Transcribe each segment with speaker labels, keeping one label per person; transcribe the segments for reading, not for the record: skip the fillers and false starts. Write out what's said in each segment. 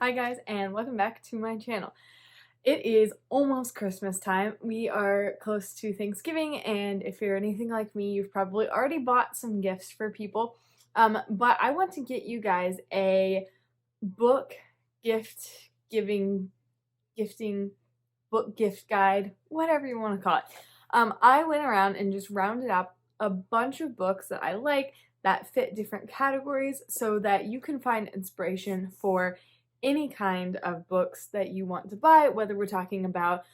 Speaker 1: Hi guys, and welcome back to my channel. It is almost Christmas time. We are close to Thanksgiving, and if you're anything like me, you've probably already bought some gifts for people. But I want to get you guys a book gift gifting book gift guide, whatever you want to call it. I went around and just rounded up a bunch of books that I like that fit different categories so that you can find inspiration for any kind of books that you want to buy, whether we're talking about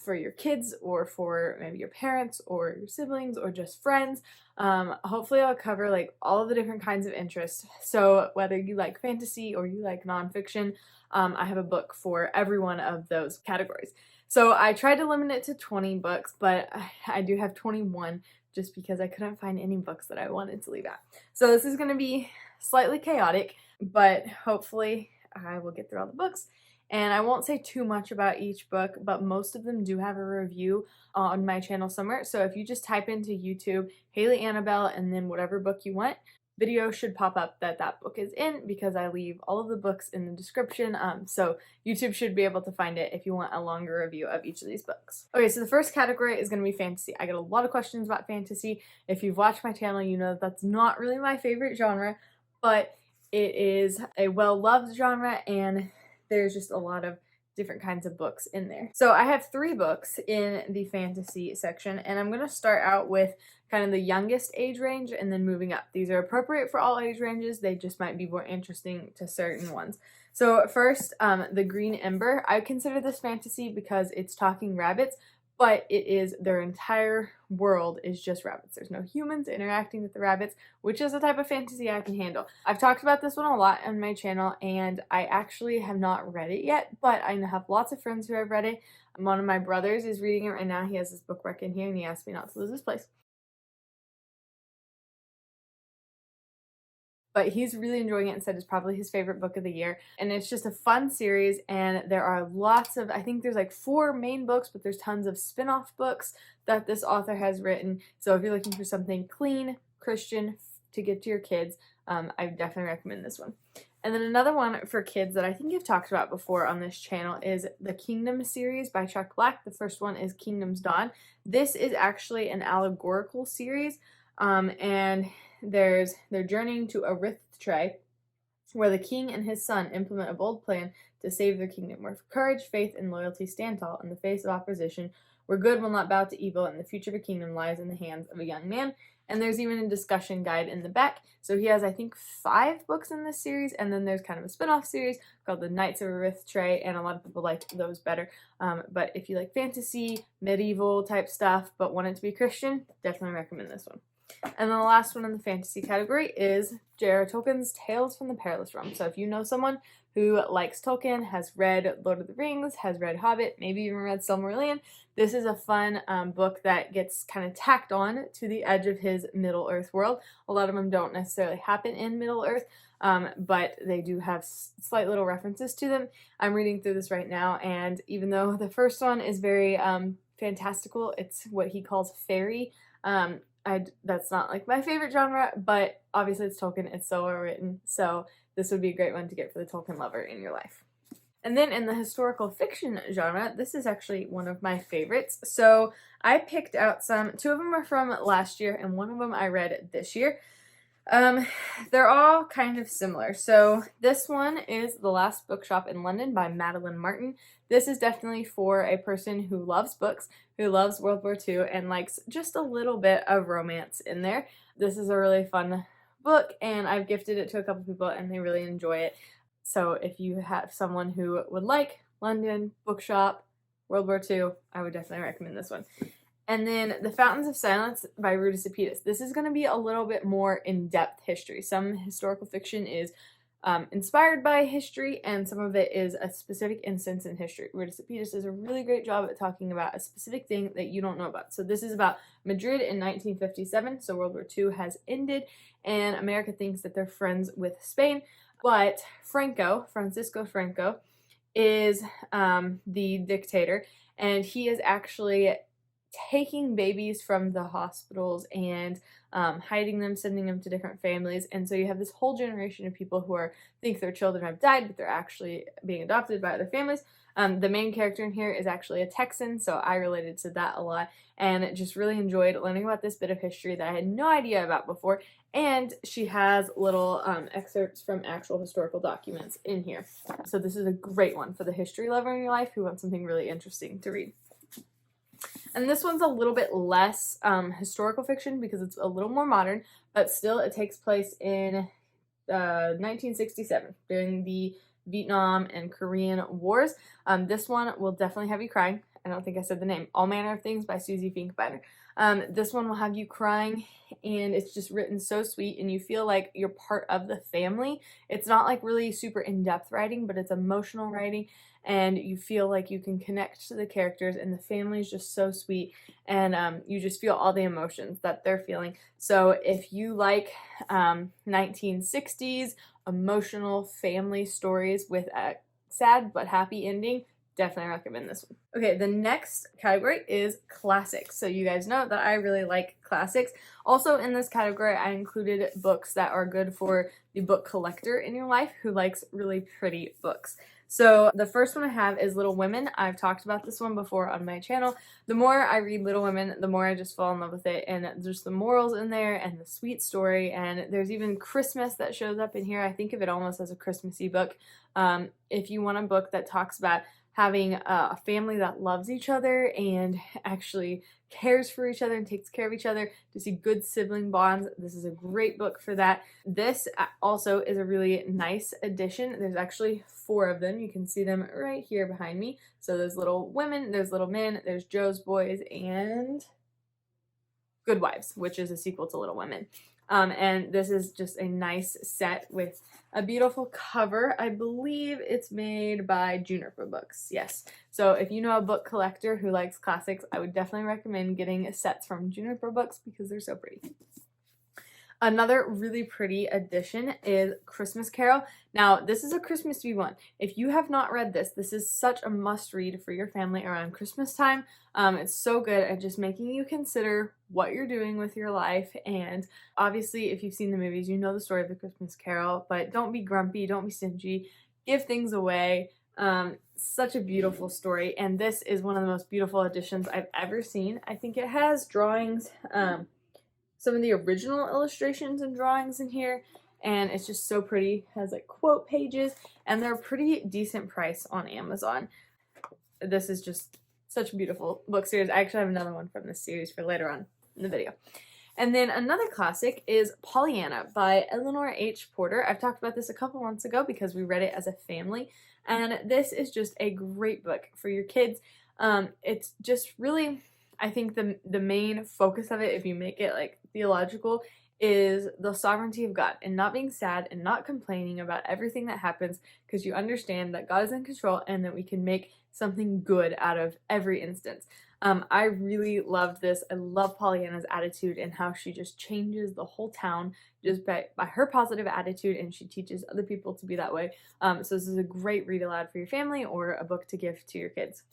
Speaker 1: for your kids or for maybe your parents or your siblings or just friends. Hopefully I'll cover like all of the different kinds of interests. So whether you like fantasy or you like nonfiction, I have a book for every one of those categories. So I tried to limit it to 20 books, but I do have 21 just because I couldn't find any books that I wanted to leave out. So this is going to be slightly chaotic, but hopefully I will get through all the books. And I won't say too much about each book, but most of them do have a review on my channel somewhere. So if you just type into YouTube, Haley Annabelle, and then whatever book you want, video should pop up that book is in, because I leave all of the books in the description. So YouTube should be able to find it if you want a longer review of each of these books. Okay, so the first category is going to be fantasy. I get a lot of questions about fantasy. If you've watched my channel, you know that that's not really my favorite genre, but it is a well-loved genre, and there's just a lot of different kinds of books in there. So I have 3 books in the fantasy section, and I'm going to start out with kind of the youngest age range and then moving up. These are appropriate for all age ranges, they just might be more interesting to certain ones. So first, The Green Ember. I consider this fantasy because it's talking rabbits, but it is, their entire world is just rabbits. There's no humans interacting with the rabbits, which is a type of fantasy I can handle. I've talked about this one a lot on my channel, and I actually have not read it yet, but I have lots of friends who have read it. One of my brothers is reading it right now. He has his book rack in here, and he asked me not to lose his place. But he's really enjoying it and said it's probably his favorite book of the year. And it's just a fun series, and there are lots of, I think there's like 4 main books, but there's tons of spin-off books that this author has written. So if you're looking for something clean, Christian to give to your kids, I definitely recommend this one. And then another one for kids that I think I've talked about before on this channel is the Kingdom series by Chuck Black. The first one is Kingdom's Dawn. This is actually an allegorical series, and they're journeying to Arithtrae, where the king and his son implement a bold plan to save their kingdom, where courage, faith, and loyalty stand tall in the face of opposition, where good will not bow to evil, and the future of a kingdom lies in the hands of a young man. And there's even a discussion guide in the back. So he has, I think, 5 books in this series, and then there's kind of a spin-off series called The Knights of Arithtrae, and a lot of people like those better. But if you like fantasy, medieval type stuff, but want it to be Christian, definitely recommend this one. And then the last one in the fantasy category is J.R.R. Tolkien's Tales from the Perilous Realm. So if you know someone who likes Tolkien, has read Lord of the Rings, has read Hobbit, maybe even read Silmarillion, this is a fun book that gets kind of tacked on to the edge of his Middle-earth world. A lot of them don't necessarily happen in Middle-earth, but they do have slight little references to them. I'm reading through this right now, and even though the first one is very fantastical, it's what he calls fairy. That's not like my favorite genre, but obviously it's Tolkien, it's so well written, so this would be a great one to get for the Tolkien lover in your life. And then in the historical fiction genre, this is actually one of my favorites. So I picked out some, 2 of them are from last year, and 1 of them I read this year. They're all kind of similar. So this one is The Last Bookshop in London by Madeline Martin. This is definitely for a person who loves books, who loves World War II, and likes just a little bit of romance in there. This is a really fun book, and I've gifted it to a couple people, and they really enjoy it. So if you have someone who would like London, bookshop, World War II, I would definitely recommend this one. And then The Fountains of Silence by Ruta Sepetys. This is going to be a little bit more in-depth history. Some historical fiction is inspired by history, and some of it is a specific instance in history. Ruta Sepetys does a really great job at talking about a specific thing that you don't know about. So this is about Madrid in 1957, so World War II has ended, and America thinks that they're friends with Spain, but Francisco Franco, is the dictator, and he is actually taking babies from the hospitals and hiding them, sending them to different families. And so you have this whole generation of people who think their children have died, but they're actually being adopted by other families. The main character in here is actually a Texan, so I related to that a lot and just really enjoyed learning about this bit of history that I had no idea about before. And she has little excerpts from actual historical documents in here. So this is a great one for the history lover in your life who wants something really interesting to read. And this one's a little bit less historical fiction because it's a little more modern, but still it takes place in 1967 during the Vietnam and Korean Wars. This one will definitely have you crying. I don't think I said the name. All Manner of Things by Susie Finkbeiner. This one will have you crying, and it's just written so sweet, and you feel like you're part of the family. It's not like really super in-depth writing, but it's emotional writing, and you feel like you can connect to the characters, and the family is just so sweet, and you just feel all the emotions that they're feeling. So if you like 1960s emotional family stories with a sad but happy ending, definitely recommend this one. Okay, the next category is classics. So you guys know that I really like classics. Also in this category, I included books that are good for the book collector in your life who likes really pretty books. So the first one I have is Little Women. I've talked about this one before on my channel. The more I read Little Women, the more I just fall in love with it, and there's the morals in there and the sweet story, and there's even Christmas that shows up in here. I think of it almost as a Christmassy book. If you want a book that talks about having a family that loves each other and actually cares for each other and takes care of each other, to see good sibling bonds, this is a great book for that. This also is a really nice addition. There's actually 4 of them. You can see them right here behind me. So there's Little Women, there's Little Men, there's Joe's Boys, and Good Wives, which is a sequel to Little Women. And this is just a nice set with a beautiful cover. I believe it's made by Juniper Books. Yes. So if you know a book collector who likes classics, I would definitely recommend getting sets from Juniper Books because they're so pretty. Another really pretty addition is Christmas Carol. Now, this is a Christmassy one. If you have not read this, this is such a must-read for your family around Christmas time. It's so good at just making you consider what you're doing with your life. And obviously, if you've seen the movies, you know the story of the Christmas Carol. But don't be grumpy, don't be stingy, give things away. Such a beautiful story. And this is one of the most beautiful editions I've ever seen. I think it has drawings, some of the original illustrations and drawings in here, and it's just so pretty. It has like quote pages, and they're a pretty decent price on Amazon. This is just such a beautiful book series. I actually have another one from this series for later on in the video. And then another classic is Pollyanna by Eleanor H. Porter. I've talked about this a couple months ago because we read it as a family, and this is just a great book for your kids. It's just really, I think the main focus of it, if you make it like theological, is the sovereignty of God and not being sad and not complaining about everything that happens, because you understand that God is in control and that we can make something good out of every instance. I really loved this. I love Pollyanna's attitude and how she just changes the whole town just by her positive attitude, and she teaches other people to be that way. So this is a great read aloud for your family or a book to give to your kids.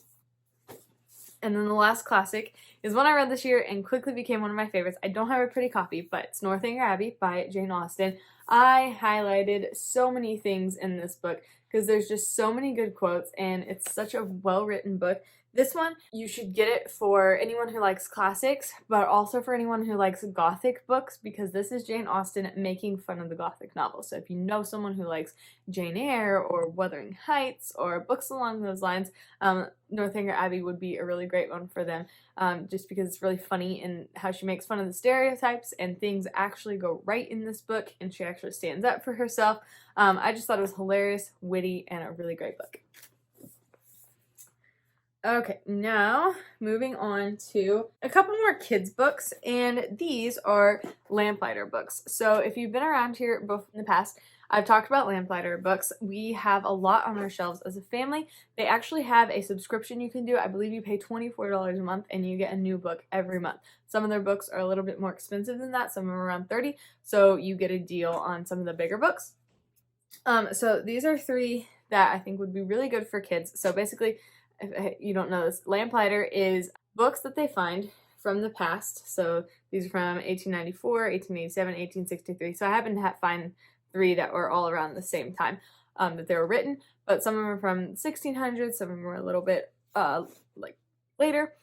Speaker 1: And then the last classic is one I read this year and quickly became one of my favorites. I don't have a pretty copy, but it's Northanger Abbey by Jane Austen. I highlighted so many things in this book because there's just so many good quotes, and it's such a well-written book. This one, you should get it for anyone who likes classics, but also for anyone who likes Gothic books, because this is Jane Austen making fun of the Gothic novels. So if you know someone who likes Jane Eyre or Wuthering Heights or books along those lines, Northanger Abbey would be a really great one for them, just because it's really funny in how she makes fun of the stereotypes and things actually go right in this book, and she actually stands up for herself. I just thought it was hilarious, witty, and a really great book. Okay, now moving on to a couple more kids books, and these are Lamplighter books. So if you've been around here in the past, I've talked about Lamplighter books. We have a lot on our shelves as a family. They actually have a subscription you can do. I believe you pay $24 a month and you get a new book every month. Some of their books are a little bit more expensive than that. Some of them are around $30, so you get a deal on some of the bigger books. So these are 3 that I think would be really good for kids. So basically, if you don't know this, Lamplighter is a books that they find from the past. So these are from 1894, 1887, 1863. So I happened to find 3 that were all around the same time that they were written, but some of them are from 1600s, some of them were a little bit like later.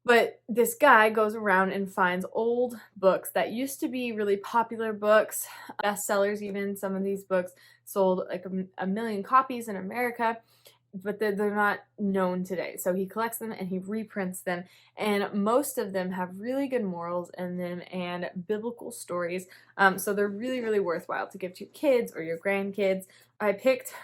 Speaker 1: But this guy goes around and finds old books that used to be really popular books, bestsellers even. Some of these books sold like a million copies in America, but they're not known today. So he collects them and he reprints them, and most of them have really good morals in them and biblical stories. So they're really, really worthwhile to give to your kids or your grandkids. I picked,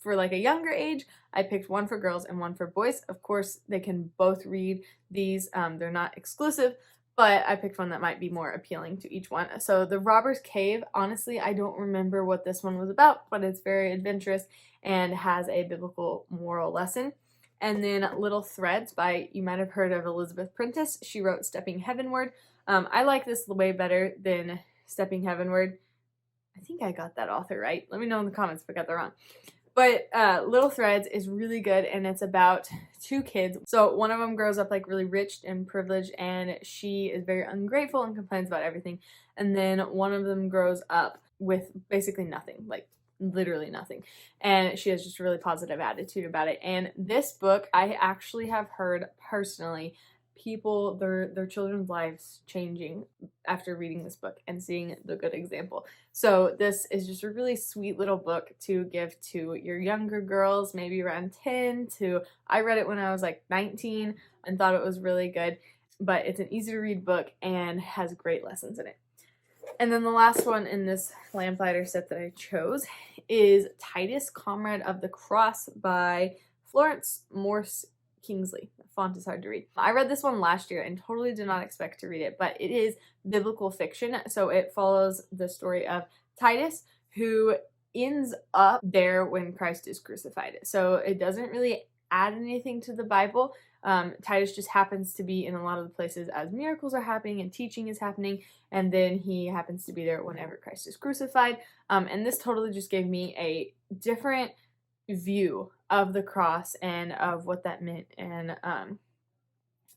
Speaker 1: for like a younger age, I picked one for girls and one for boys. Of course, they can both read these. They're not exclusive, but I picked one that might be more appealing to each one. So The Robber's Cave, honestly, I don't remember what this one was about, but it's very adventurous and has a biblical moral lesson. And then Little Threads by, you might have heard of Elizabeth Prentice. She wrote Stepping Heavenward. I like this way better than Stepping Heavenward. I think I got that author right. Let me know in the comments if I got that wrong. But Little Threads is really good, and it's about 2 kids. So one of them grows up like really rich and privileged, and she is very ungrateful and complains about everything. And then one of them grows up with basically nothing, like literally nothing. And she has just a really positive attitude about it. And this book, I actually have heard personally people, their children's lives changing after reading this book and seeing the good example. So this is just a really sweet little book to give to your younger girls, maybe around 10 to, I read it when I was like 19 and thought it was really good, but it's an easy to read book and has great lessons in it. And then the last one in this Lamplighter set that I chose is Titus, Comrade of the Cross by Florence Morse Kingsley. The font is hard to read. I read this one last year and totally did not expect to read it, but it is biblical fiction. So it follows the story of Titus, who ends up there when Christ is crucified. So it doesn't really add anything to the Bible. Titus just happens to be in a lot of the places as miracles are happening and teaching is happening, and then he happens to be there whenever Christ is crucified. And this totally just gave me a different view of the cross and of what that meant, and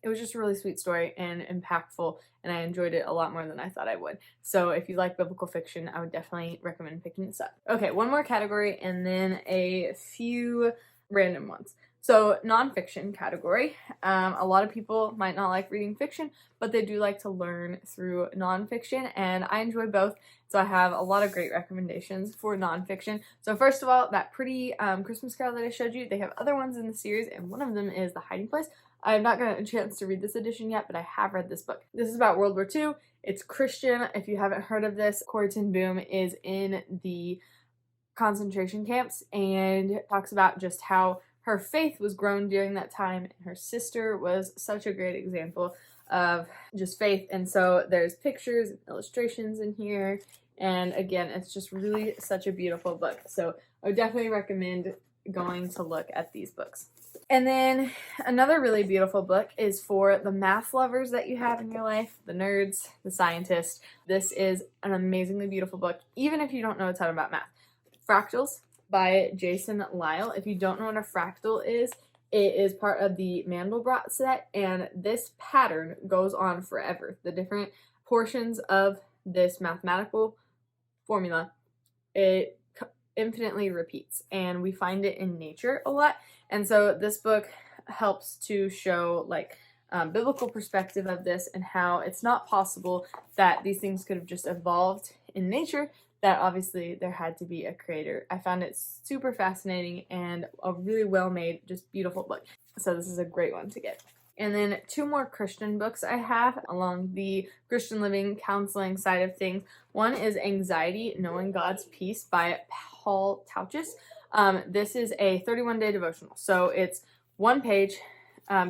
Speaker 1: it was just a really sweet story and impactful, and I enjoyed it a lot more than I thought I would. So if you like biblical fiction, I would definitely recommend picking this up. Okay, one more category and then a few random ones. So nonfiction category. A lot of people might not like reading fiction, but they do like to learn through nonfiction, and I enjoy both. So I have a lot of great recommendations for nonfiction. So first of all, that pretty Christmas Carol that I showed you, they have other ones in the series, and one of them is The Hiding Place. I have not gotten a chance to read this edition yet, but I have read this book. This is about World War II. It's Christian. If you haven't heard of this, Corrie ten Boom is in the concentration camps and talks about just how her faith was grown during that time, and her sister was such a great example of just faith. And so there's pictures and illustrations in here, and again, it's just really such a beautiful book. So I would definitely recommend going to look at these books. And then another really beautiful book is for the math lovers that you have in your life, the nerds, the scientists. This is an amazingly beautiful book, even if you don't know a ton about math. Fractals by Jason Lyle. If you don't know what a fractal is, it is part of the Mandelbrot set, and this pattern goes on forever. The different portions of this mathematical formula, it infinitely repeats, and we find it in nature a lot. And so this book helps to show like biblical perspective of this and how it's not possible that these things could have just evolved in nature, that obviously there had to be a creator. I found it super fascinating and a really well-made, just beautiful book. So this is a great one to get. And then 2 more Christian books I have along the Christian living counseling side of things. One is Anxiety, Knowing God's Peace by Paul Tauchis. This is a 31-day devotional. So it's 1 page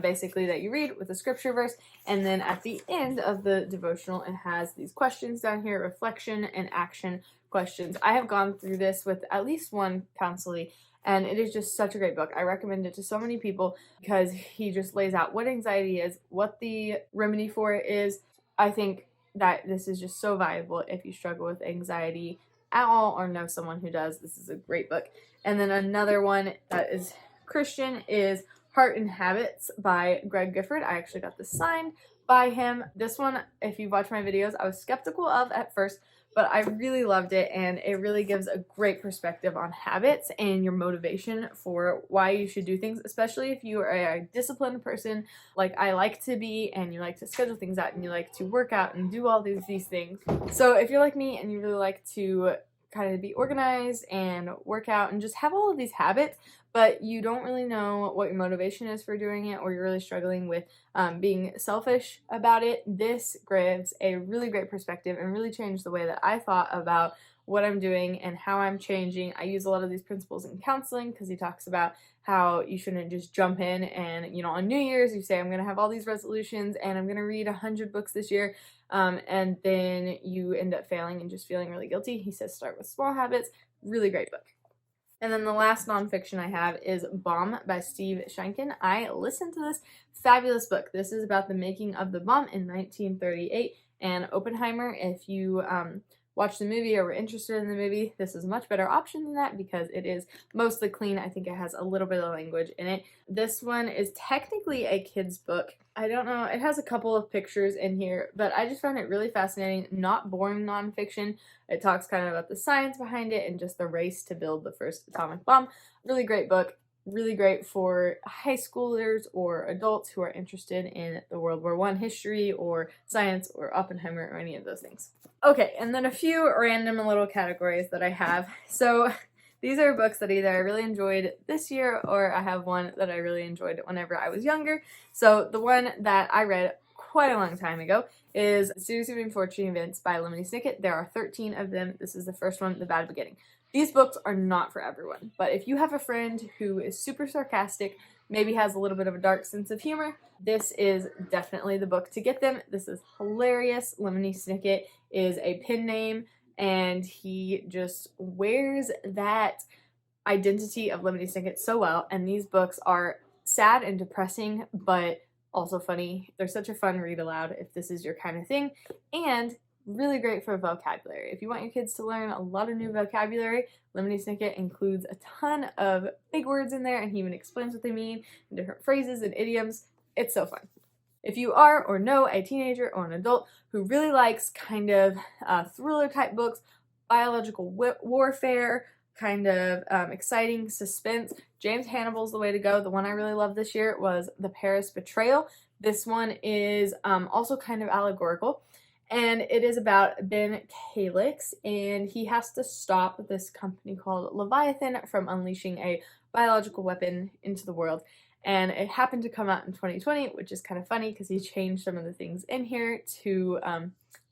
Speaker 1: basically that you read with a scripture verse, and then at the end of the devotional it has these questions down here, reflection and action questions. I have gone through this with at least one counselee, and it is just such a great book. I recommend it to so many people because he just lays out what anxiety is, what the remedy for it is. I think that this is just so valuable if you struggle with anxiety at all or know someone who does. This is a great book. And then another one that is Christian is Heart and Habits by Greg Gifford. I actually got this signed by him. This one, if you've watched my videos, I was skeptical of at first, but I really loved it, and it really gives a great perspective on habits and your motivation for why you should do things, especially if you are a disciplined person like I like to be, and you like to schedule things out, and you like to work out and do all these things. So if you're like me and you really like to kind of be organized and work out and just have all of these habits, but you don't really know what your motivation is for doing it, or you're really struggling with being selfish about it, this gives a really great perspective and really changed the way that I thought about what I'm doing and how I'm changing. I use a lot of these principles in counseling because he talks about how you shouldn't just jump in and, you know, on New Year's you say, I'm going to have all these resolutions and I'm going to read 100 books this year, and then you end up failing and just feeling really guilty. He says start with small habits. Really great book. And then the last nonfiction I have is Bomb by Steve Schenken. I listened to this fabulous book. This is about the making of the bomb in 1938 and Oppenheimer. If you watched the movie or were interested in the movie, this is a much better option than that because it is mostly clean. I think it has a little bit of language in it. This one is technically a kid's book. I don't know, it has a couple of pictures in here, but I just found it really fascinating, not boring nonfiction. It talks kind of about the science behind it and just the race to build the first atomic bomb. Really great book. Really great for high schoolers or adults who are interested in the World War I history or science or Oppenheimer or any of those things. Okay, and then a few random little categories that I have. So these are books that either I really enjoyed this year or I have one that I really enjoyed whenever I was younger. So the one that I read quite a long time ago is A Series of Unfortunate Events by Lemony Snicket. There are 13 of them. This is the first one, The Bad Beginning. These books are not for everyone, but if you have a friend who is super sarcastic, maybe has a little bit of a dark sense of humor, this is definitely the book to get them. This is hilarious. Lemony Snicket is a pen name, and he just wears that identity of Lemony Snicket so well, and these books are sad and depressing, but also funny. They're such a fun read aloud if this is your kind of thing, and really great for vocabulary. If you want your kids to learn a lot of new vocabulary, Lemony Snicket includes a ton of big words in there, and he even explains what they mean and different phrases and idioms. It's so fun. If you are or know a teenager or an adult who really likes kind of thriller type books, biological warfare, kind of exciting suspense, James Hannibal's the way to go. The one I really loved this year was The Paris Betrayal. This one is also kind of allegorical. And it is about Ben Calix, and he has to stop this company called Leviathan from unleashing a biological weapon into the world. And it happened to come out in 2020, which is kind of funny because he changed some of the things in here to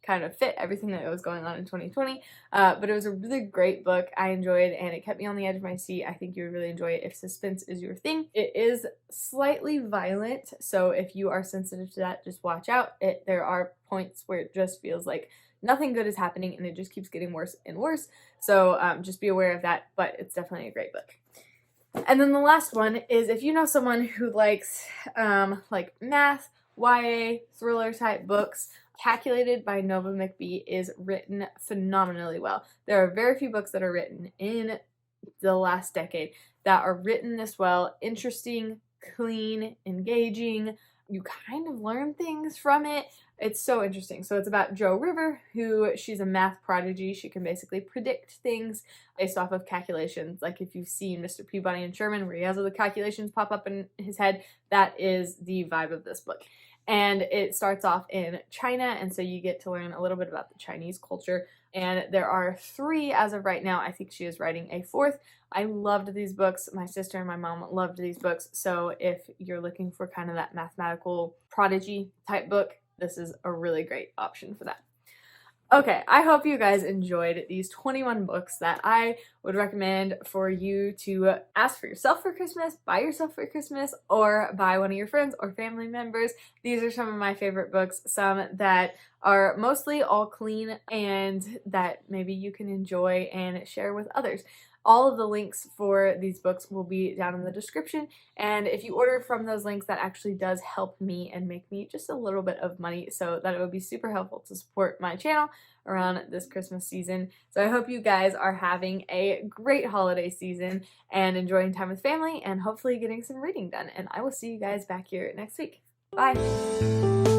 Speaker 1: kind of fit everything that was going on in 2020. But it was a really great book. I enjoyed, and it kept me on the edge of my seat. I think you would really enjoy it if suspense is your thing. It is slightly violent, so if you are sensitive to that, just watch out. There are points where it just feels like nothing good is happening, and it just keeps getting worse and worse. So just be aware of that, but it's definitely a great book. And then the last one is if you know someone who likes like math, YA, thriller type books, Calculated by Nova McBee is written phenomenally well. There are very few books that are written in the last decade that are written this well. Interesting, clean, engaging. You kind of learn things from it. It's so interesting. So it's about Jo River, who she's a math prodigy. She can basically predict things based off of calculations. Like if you've seen Mr. Peabody and Sherman, where he has all the calculations pop up in his head, that is the vibe of this book. And it starts off in China, and so you get to learn a little bit about the Chinese culture. And there are 3 as of right now. I think she is writing a 4th. I loved these books. My sister and my mom loved these books. So if you're looking for kind of that mathematical prodigy type book, this is a really great option for that. Okay, I hope you guys enjoyed these 21 books that I would recommend for you to ask for yourself for Christmas, buy yourself for Christmas, or buy one of your friends or family members. These are some of my favorite books, some that are mostly all clean and that maybe you can enjoy and share with others. All of the links for these books will be down in the description, and if you order from those links, that actually does help me and make me just a little bit of money, so that it would be super helpful to support my channel around this Christmas season. So I hope you guys are having a great holiday season and enjoying time with family and hopefully getting some reading done, and I will see you guys back here next week. Bye!